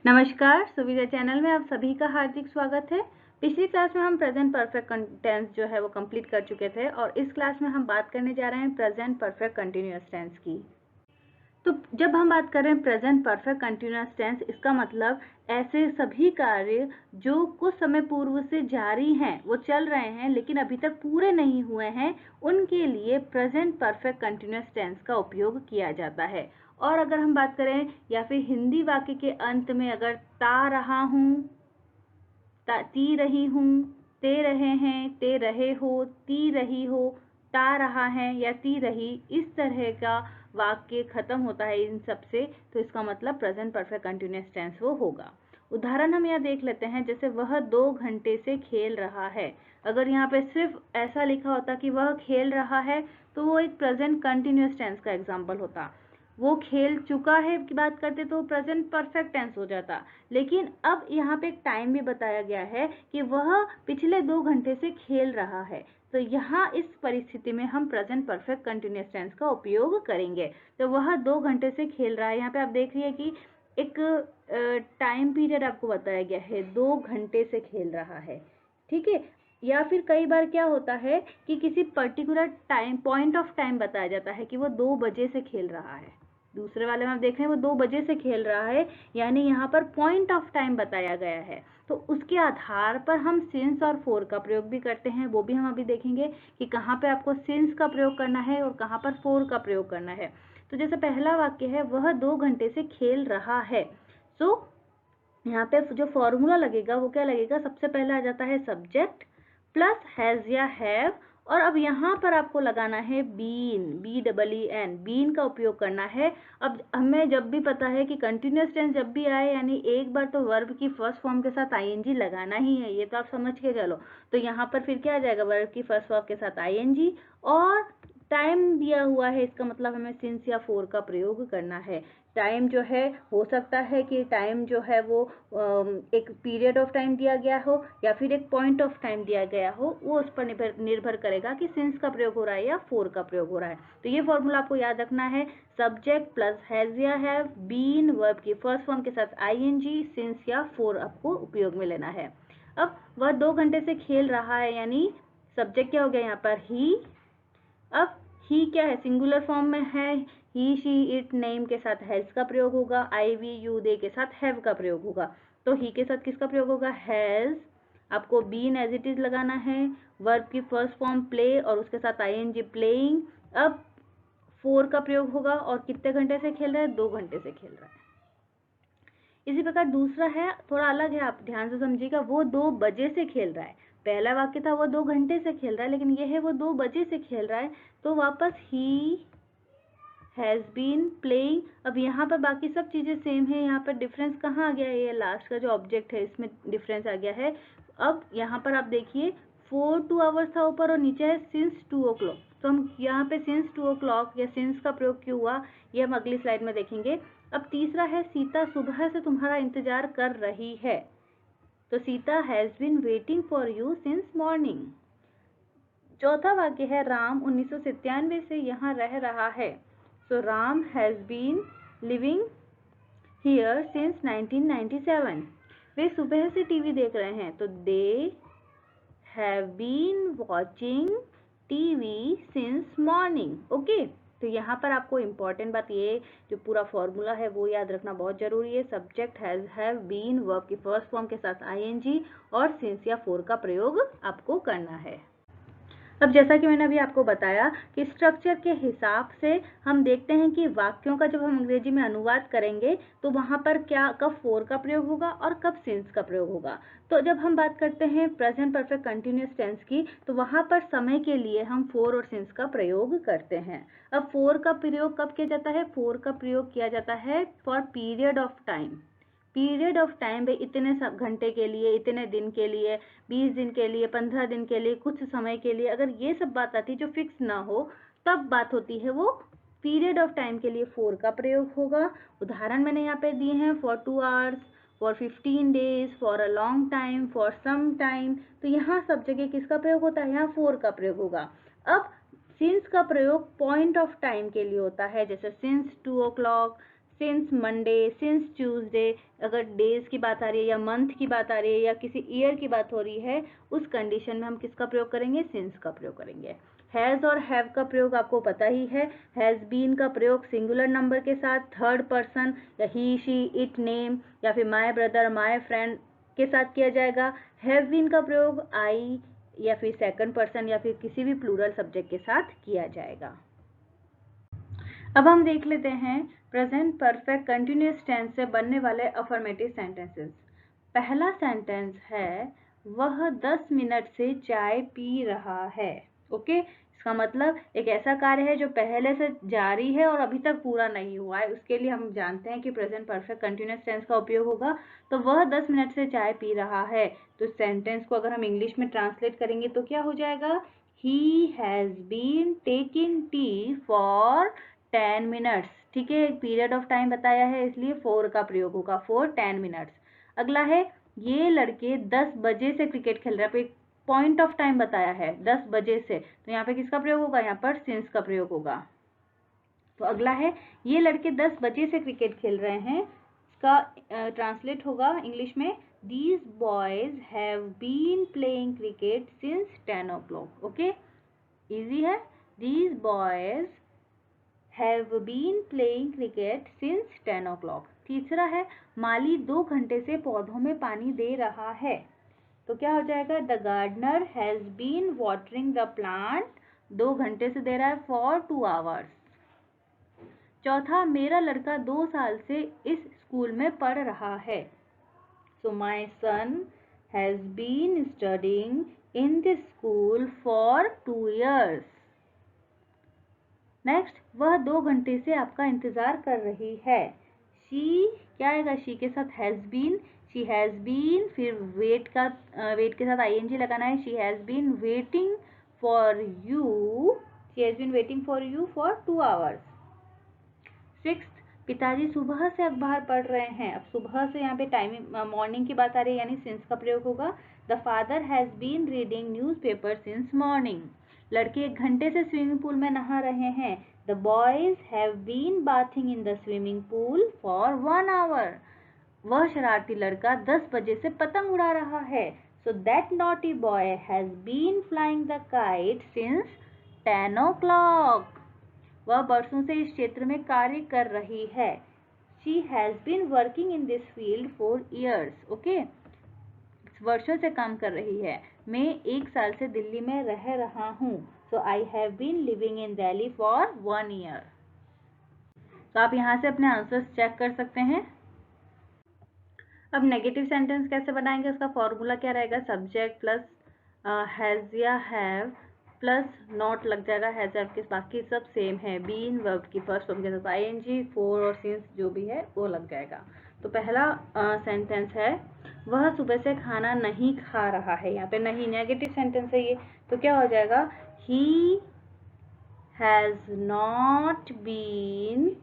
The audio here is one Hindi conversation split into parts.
नमस्कार, सुविधा चैनल में आप सभी का हार्दिक स्वागत है। पिछली क्लास में हम प्रेजेंट परफेक्ट टेंस जो है वो कंप्लीट कर चुके थे और इस क्लास में हम बात करने जा रहे हैं प्रेजेंट परफेक्ट कंटिन्यूअस टेंस की। तो जब हम बात कर रहे हैं प्रेजेंट परफेक्ट कंटिन्यूअस टेंस, इसका मतलब ऐसे सभी कार्य जो कुछ समय पूर्व से जारी हैं, वो चल रहे हैं लेकिन अभी तक पूरे नहीं हुए हैं, उनके लिए प्रेजेंट परफेक्ट कंटिन्यूअस टेंस का उपयोग किया जाता है। और अगर हम बात करें या फिर हिंदी वाक्य के अंत में अगर ता रहा हूँ, ती रही हूँ, ते रहे हैं, ते रहे हो, ती रही हो, ता रहा है या ती रही, इस तरह का वाक्य खत्म होता है इन सब से, तो इसका मतलब प्रेजेंट परफेक्ट कंटिन्यूअस टेंस वो होगा। उदाहरण हम यहाँ देख लेते हैं, जैसे वह 2 घंटे से खेल रहा है। अगर यहाँ पे सिर्फ ऐसा लिखा होता कि वह खेल रहा है तो वो एक प्रेजेंट कंटिन्यूअस टेंस का एग्जाम्पल होता। वो खेल चुका है की बात करते तो प्रेजेंट परफेक्ट टेंस हो जाता। लेकिन अब यहाँ पे एक टाइम भी बताया गया है कि वह पिछले 2 घंटे से खेल रहा है, तो यहाँ इस परिस्थिति में हम प्रेजेंट परफेक्ट कंटिन्यूअस टेंस का उपयोग करेंगे। तो वह 2 घंटे से खेल रहा है, यहाँ पे आप देख रही है कि एक टाइम पीरियड आपको बताया गया है, 2 घंटे से खेल रहा है, ठीक है। या फिर कई बार क्या होता है कि किसी particular time, point of time बताया जाता है कि वो 2 बजे से खेल रहा है। दूसरे वाले में आप देख रहे हैं वो 2 बजे से खेल रहा है, यानी यहाँ पर पॉइंट ऑफ टाइम बताया गया है। तो उसके आधार पर हम सिंस और फोर का प्रयोग भी करते हैं, वो भी हम अभी देखेंगे कि कहाँ पे आपको सिंस का प्रयोग करना है और कहाँ पर फोर का प्रयोग करना है। तो जैसे पहला वाक्य है, वह 2 घंटे से खेल रहा है। सो यहाँ पे जो फॉर्मूला लगेगा वो क्या लगेगा, सबसे पहले आ जाता है सब्जेक्ट प्लस हैज या हैव, और अब यहाँ पर आपको लगाना है बीन, BEEN, बीन का उपयोग करना है। अब हमें जब भी पता है कि कंटिन्यूअस टेंस जब भी आए, यानी एक बार तो वर्ब की फर्स्ट फॉर्म के साथ ING लगाना ही है, ये तो आप समझ के चलो। तो यहाँ पर फिर क्या आ जाएगा, वर्ब की फर्स्ट फॉर्म के साथ ING, और टाइम दिया हुआ है, इसका मतलब हमें सिंस या फोर का प्रयोग करना है। टाइम जो है, हो सकता है कि टाइम जो है वो एक पीरियड ऑफ टाइम दिया गया हो या फिर एक पॉइंट ऑफ टाइम दिया गया हो, वो उस पर निर्भर करेगा कि सिंस का प्रयोग हो रहा है या फोर का प्रयोग हो रहा है। तो ये फॉर्मूला आपको याद रखना है, सब्जेक्ट प्लस हैज या हैव, बीन वर्ब की फर्स्ट फॉर्म के साथ ING, सिंस या फोर आपको उपयोग में लेना है। अब वह 2 घंटे से खेल रहा है, यानी सब्जेक्ट क्या हो गया यहाँ पर, ही। अब ही क्या है, सिंगुलर फॉर्म में है, ही शी इट नेम के साथ हैज का प्रयोग होगा, आई वी यू दे के साथ हैव का प्रयोग होगा। तो ही के साथ किसका प्रयोग होगा, हैज। आपको बीन एज इट इज लगाना है, वर्ब की फर्स्ट फॉर्म प्ले और उसके साथ ING, प्लेइंग। अब फोर का प्रयोग होगा और कितने घंटे से खेल रहा है, 2 घंटे से खेल रहा है। इसी प्रकार दूसरा है, थोड़ा अलग है, आप ध्यान से समझिएगा, वो 2 बजे से खेल रहा है। पहला वाक्य था वो 2 घंटे से खेल रहा है, लेकिन ये है वो 2 बजे से खेल रहा है। तो वापस ही हैज बीन प्लेइंग। अब यहाँ पर बाकी सब चीजें सेम है, यहाँ पर डिफरेंस कहाँ आ गया है, ये लास्ट का जो ऑब्जेक्ट है इसमें डिफरेंस आ गया है। अब यहाँ पर आप देखिए 4 2 आवर्स था ऊपर और नीचे है सिंस 2 o'clock। तो हम यहाँ पे सिंस 2 o'clock या सिंस का प्रयोग क्यों हुआ, ये हम अगली स्लाइड में देखेंगे। अब तीसरा है, सीता सुबह से तुम्हारा इंतजार कर रही है। तो Sita has been waiting for you since morning. चौथा वाक्य है, राम 1997 से यहाँ रह रहा है। So Ram has been living here since 1997। वे सुबह से टीवी देख रहे हैं, तो they have been watching TV since morning. Okay, तो यहाँ पर आपको इम्पॉर्टेंट बात, ये जो पूरा फॉर्मूला है वो याद रखना बहुत जरूरी है। Subject has, have, been verb की फर्स्ट फॉर्म के साथ ING और सिंस या फोर का प्रयोग आपको करना है। अब जैसा कि मैंने अभी आपको बताया कि स्ट्रक्चर के हिसाब से हम देखते हैं कि वाक्यों का जब हम अंग्रेजी में अनुवाद करेंगे तो वहाँ पर क्या, कब फोर का प्रयोग होगा और कब सिंस का प्रयोग होगा। तो जब हम बात करते हैं प्रेजेंट परफेक्ट कंटिन्यूअस टेंस की, तो वहाँ पर समय के लिए हम फोर और सिंस का प्रयोग करते हैं। अब फोर का प्रयोग कब किया जाता है, फोर का प्रयोग किया जाता है for period of time. Period of time पे इतने घंटे के लिए, इतने दिन के लिए, 20 दिन के लिए, 15 दिन के लिए, कुछ समय के लिए, अगर ये सब बात आती जो फिक्स ना हो, तब बात होती है वो पीरियड ऑफ टाइम के लिए फोर का प्रयोग होगा। उदाहरण मैंने यहाँ पे दिए हैं, for 2 hours, for 15 days, for a long time, for some time. तो यहाँ सब जगह किसका प्रयोग होता है, यहाँ फोर का प्रयोग होगा। अब सिंस का प्रयोग पॉइंट ऑफ टाइम के लिए होता है, जैसे since 2 o'clock, since Monday, since Tuesday, अगर डेज की बात आ रही है या मंथ की बात आ रही है या किसी ईयर की बात हो रही है, उस कंडीशन में हम किसका प्रयोग करेंगे? सिंस का प्रयोग करेंगे। हैज़ और हैव का प्रयोग आपको पता ही है। हैज़ बीन का प्रयोग सिंगुलर नंबर के साथ थर्ड पर्सन या ही, शी, इट, नेम या फिर माय ब्रदर, माय फ्रेंड के साथ किया जाएगा। हैव बीन का प्रयोग आई या फिर सेकंड पर्सन या फिर किसी भी प्लूरल सब्जेक्ट के साथ किया जाएगा। अब हम देख लेते हैं प्रेजेंट परफेक्ट कंटिन्यूअस टेंस से बनने वाले अफर्मेटिव सेंटेंसेस। पहला सेंटेंस है वह 10 मिनट से चाय पी रहा है। ओके, इसका मतलब एक ऐसा कार्य है जो पहले से जारी है और अभी तक पूरा नहीं हुआ है, उसके लिए हम जानते हैं कि प्रेजेंट परफेक्ट कंटिन्यूअस टेंस का उपयोग होगा। तो वह 10 मिनट से चाय पी रहा है, तो सेंटेंस को अगर हम इंग्लिश में ट्रांसलेट करेंगे तो क्या हो जाएगा? He has been taking tea for 10 minutes. ठीक है, एक पीरियड ऑफ टाइम बताया है इसलिए फॉर का प्रयोग होगा, फॉर 10 मिनट्स। अगला है ये लड़के 10 बजे से क्रिकेट खेल रहे हैं, एक पॉइंट ऑफ टाइम बताया है 10 बजे से, तो यहाँ पे किसका प्रयोग होगा? यहाँ पर सिंस का प्रयोग होगा। तो अगला है ये लड़के 10 बजे से क्रिकेट खेल रहे हैं, इसका ट्रांसलेट होगा इंग्लिश में these boys have been playing cricket since 10 o'clock। Okay, easy है। These boys have been playing cricket since 10 o'clock। तीसरा है माली 2 घंटे से पौधों में पानी दे रहा है, तो क्या हो जाएगा? The gardener has been watering the plant, 2 घंटे से दे रहा है for 2 hours। चौथा, मेरा लड़का 2 साल से इस स्कूल में पढ़ रहा है, so my son has been studying in this school for 2 years। Next, वह 2 घंटे से आपका इंतजार कर रही है। शी क्या आएगा? शी के साथ has been, she has been, फिर वेट के साथ आईएनजी लगाना है। She has been waiting for you, she has been waiting for you for 2 hours। Sixth, पिताजी सुबह से अखबार पढ़ रहे हैं। अब सुबह से यहाँ पे टाइमिंग मॉर्निंग की बात आ रही है, यानी सिंस का प्रयोग होगा। The father has been reading newspaper since morning. लड़के 1 घंटे से स्विमिंग पूल में नहा रहे हैं। The boys have been bathing in the swimming pool for 1 hour। वह शरारती लड़का 10 बजे से पतंग उड़ा रहा है। So that naughty boy has been flying the kite since 10 o'clock। वह वर्षों से इस क्षेत्र में कार्य कर रही है। She has been working in this field for years. Okay, वर्षों से काम कर रही है। मैं 1 साल से दिल्ली में रह रहा हूँ, so I have been living in Delhi for 1 year। तो आप यहाँ से अपने आंसर्स चेक कर सकते हैं। अब नेगेटिव सेंटेंस कैसे बनाएंगे, उसका फॉर्मूला क्या रहेगा? सब्जेक्ट प्लस हैज या हैव प्लस नॉट लग जाएगा। हैज हैव के बाकी सब सेम है। बीन वर्ब की फर्स्ट फॉर्म के साथ आईएनजी, फॉर और सिंस जो भी है वो लग जाएगा। तो पहला सेंटेंस है वह सुबह से खाना नहीं खा रहा है। यहाँ पे नहीं, नेगेटिव सेंटेंस है ये, तो क्या हो जाएगा? He has not been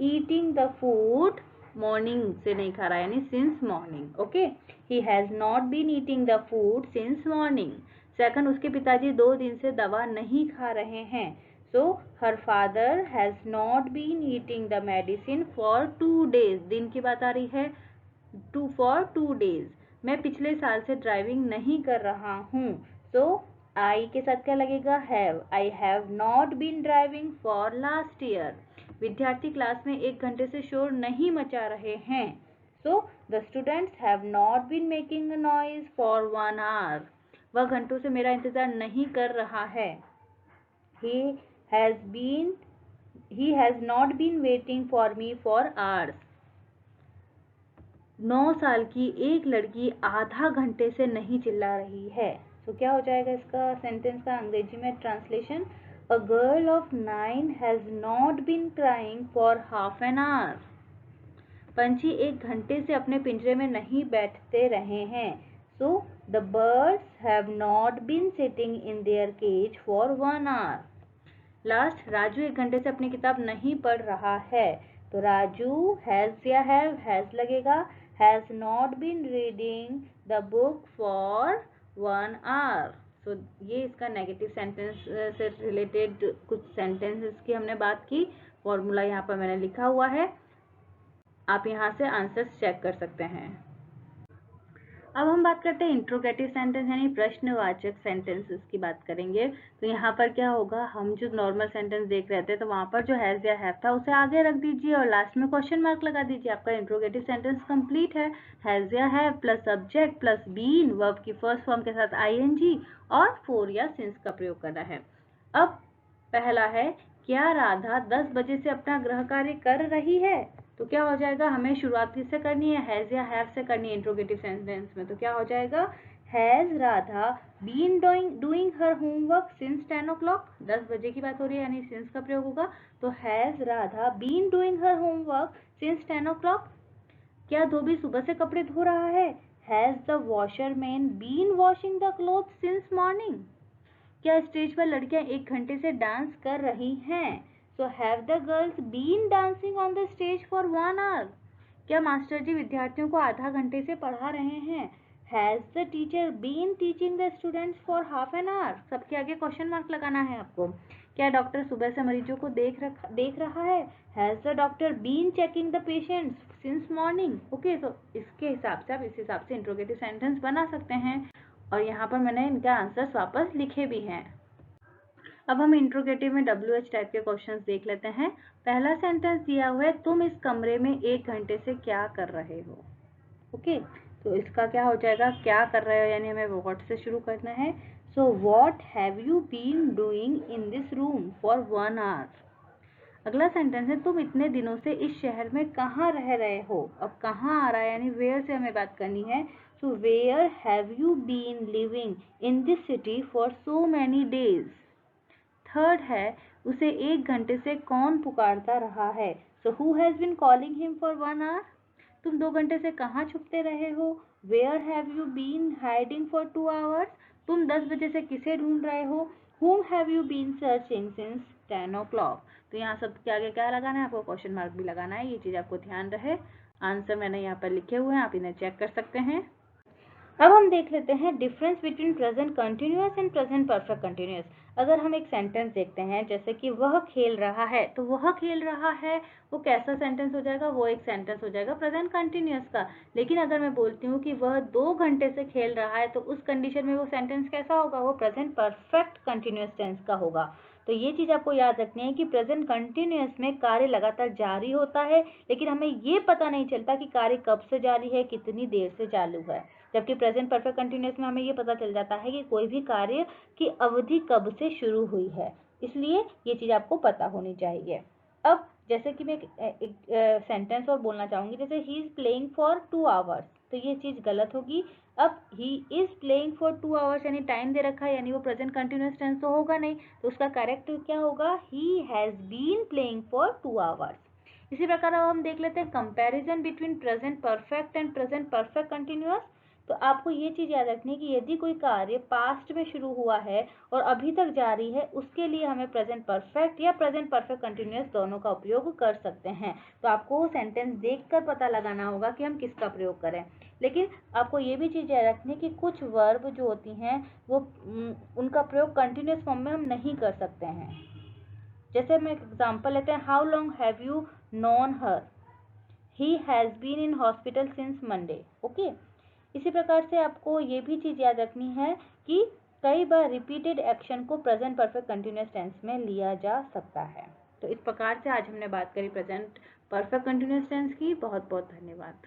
eating the food, morning से नहीं खा रहा है यानी since morning. Okay, he has not been eating the food since morning. Second, उसके पिताजी 2 दिन से दवा नहीं खा रहे हैं। So her father has not been eating the medicine for 2 days। दिन की बात आ रही है, फॉर 2 days। मैं पिछले साल से ड्राइविंग नहीं कर रहा हूँ। सो आई के साथ क्या लगेगा? Have. I have not been driving for last year. विद्यार्थी क्लास में 1 घंटे से शोर नहीं मचा रहे हैं। So the students have not been making a noise for 1 hour। वह घंटों से मेरा इंतजार नहीं कर रहा है। he has not been waiting for me for hours। 9 साल की एक लड़की आधा घंटे से नहीं चिल्ला रही है। तो क्या हो जाएगा इसका सेंटेंस का अंग्रेजी में translation? A girl of 9 has not been crying for half an hour। पंछी 1 घंटे से अपने पिंजरे में नहीं बैठते रहे हैं। So the birds have not been sitting in their cage for 1 hour। Last, Raju 1 घंटे से अपनी किताब नहीं पढ़ रहा है। तो राजू हैज या हैज लगेगा। Has not been reading the book for 1 hour। तो ये इसका नेगेटिव सेंटेंस से रिलेटेड कुछ सेंटेंसेस की हमने बात की। फॉर्मूला यहाँ पर मैंने लिखा हुआ है। आप यहाँ से आंसर्स चेक कर सकते हैं। अब हम बात करते हैं इंट्रोगेटिव सेंटेंस यानी प्रश्नवाचक सेंटेंसेस की बात करेंगे। तो यहाँ पर क्या होगा, हम जो नॉर्मल सेंटेंस देख रहे थे तो वहाँ पर जो हैज या हैव था उसे आगे रख दीजिए और लास्ट में क्वेश्चन मार्क लगा दीजिए। आपका इंट्रोगेटिव सेंटेंस कंप्लीट है। हैज या have plus subject plus been, verb की फर्स्ट फॉर्म के साथ आईएनजी और फोर या सिंस का प्रयोग करना है। अब पहला है, क्या राधा 10 बजे से अपना गृह कार्य कर रही है? तो क्या हो जाएगा, हमें शुरुआत किससे करनी है, हैज या हैव से करनी है इंट्रोगेटिव सेंटेंस में। तो क्या हो जाएगा, has Radha been doing her homework since 10 o'clock। 10 बजे की बात हो रही है यानी सिंस का प्रयोग होगा। तो has Radha been doing her homework since 10 o'clock। क्या धोबी सुबह से कपड़े धो रहा है? Has the washerman been washing the cloth since morning. क्या स्टेज पर लड़कियां 1 घंटे से डांस कर रही हैं? So have the girls been dancing on the stage for 1 hour। क्या मास्टर जी विद्यार्थियों को आधा घंटे से पढ़ा रहे हैं? Has the teacher been teaching the students for half an hour. सबके आगे क्वेश्चन मार्क लगाना है आपको। क्या डॉक्टर सुबह से मरीजों को देख रहा है? Has the doctor been checking the patients since morning. Okay, तो इसके हिसाब से आप इस हिसाब से इंट्रोगेटिव सेंटेंस बना सकते हैं और यहाँ पर मैंने इनका आंसर्स वापस लिखे भी हैं। अब हम इंट्रोगेटिव में WH टाइप के क्वेश्चंस देख लेते हैं। पहला सेंटेंस दिया हुआ है, तुम इस कमरे में 1 घंटे से क्या कर रहे हो। ओके, तो इसका क्या हो जाएगा, क्या कर रहे हो यानी हमें व्हाट से शुरू करना है। So what have you been doing in this room for 1 hour। अगला सेंटेंस है, तुम इतने दिनों से इस शहर में कहाँ रह रहे हो। अब कहाँ आ रहा है यानी वेयर से हमें बात करनी है। So where have you been living in this city for so many days. Third है, उसे 1 घंटे से कौन पुकारता रहा है। So who has been calling him for 1 hour। तुम 2 घंटे से कहाँ छुपते रहे हो। Where have you been hiding for 2 hours। तुम 10 बजे से किसे ढूंढ रहे हो। whom have you been searching since 10 o'clock। तो यहाँ सब के आगे क्या लगाना है, आपको क्वेश्चन मार्क भी लगाना है, ये चीज आपको ध्यान रहे। आंसर मैंने यहाँ पर लिखे हुए हैं, आप इन्हें चेक कर सकते हैं। अब हम देख लेते हैं difference between present continuous and present perfect continuous. अगर हम एक सेंटेंस देखते हैं जैसे कि वह खेल रहा है, तो वह खेल रहा है वो कैसा सेंटेंस हो जाएगा, वो एक सेंटेंस हो जाएगा प्रेजेंट कंटिन्यूअस का। लेकिन अगर मैं बोलती हूँ कि वह 2 घंटे से खेल रहा है, तो उस कंडीशन में वो सेंटेंस कैसा होगा, वो प्रेजेंट परफेक्ट कंटिन्यूअस टेंस का होगा। तो ये चीज आपको याद रखनी है कि प्रेजेंट कंटिन्यूअस में कार्य लगातार जारी होता है, लेकिन हमें ये पता नहीं चलता कि कार्य कब से जारी है, कितनी देर से चालू है। जबकि प्रेजेंट परफेक्ट कंटिन्यूअस में हमें ये पता चल जाता है कि कोई भी कार्य की अवधि कब से शुरू हुई है, इसलिए ये चीज आपको पता होनी चाहिए। अब जैसे कि मैं एक सेंटेंस और बोलना चाहूंगी, जैसे he is playing for 2 hours, तो ये चीज गलत होगी। अब he is playing for 2 hours यानी टाइम दे रखा है, यानी वो प्रेजेंट कंटिन्यूअस टेंस तो होगा नहीं, तो उसका करेक्ट क्या होगा, he has been playing for 2 hours। इसी प्रकार अब हम देख लेते हैं comparison between present perfect and present perfect continuous. तो आपको ये चीज याद रखनी है कि यदि कोई कार्य पास्ट में शुरू हुआ है और अभी तक जारी है, उसके लिए हमें प्रेजेंट परफेक्ट या प्रेजेंट परफेक्ट कंटिन्यूअस दोनों का उपयोग कर सकते हैं। तो आपको सेंटेंस देखकर पता लगाना होगा कि हम किसका प्रयोग करें। लेकिन आपको ये भी चीज याद रखनी है कि कुछ वर्ब जो होती हैं वो उनका प्रयोग कंटिन्यूअस फॉर्म में हम नहीं कर सकते हैं। जैसे हम एक एग्जाम्पल लेते हैं, how long have you known her. He has been in hospital since Monday. Okay, इसी प्रकार से आपको ये भी चीज याद रखनी है कि कई बार रिपीटेड एक्शन को प्रेजेंट परफेक्ट कंटिन्यूअस टेंस में लिया जा सकता है। तो इस प्रकार से आज हमने बात करी प्रेजेंट परफेक्ट कंटिन्यूअस टेंस की। बहुत बहुत धन्यवाद।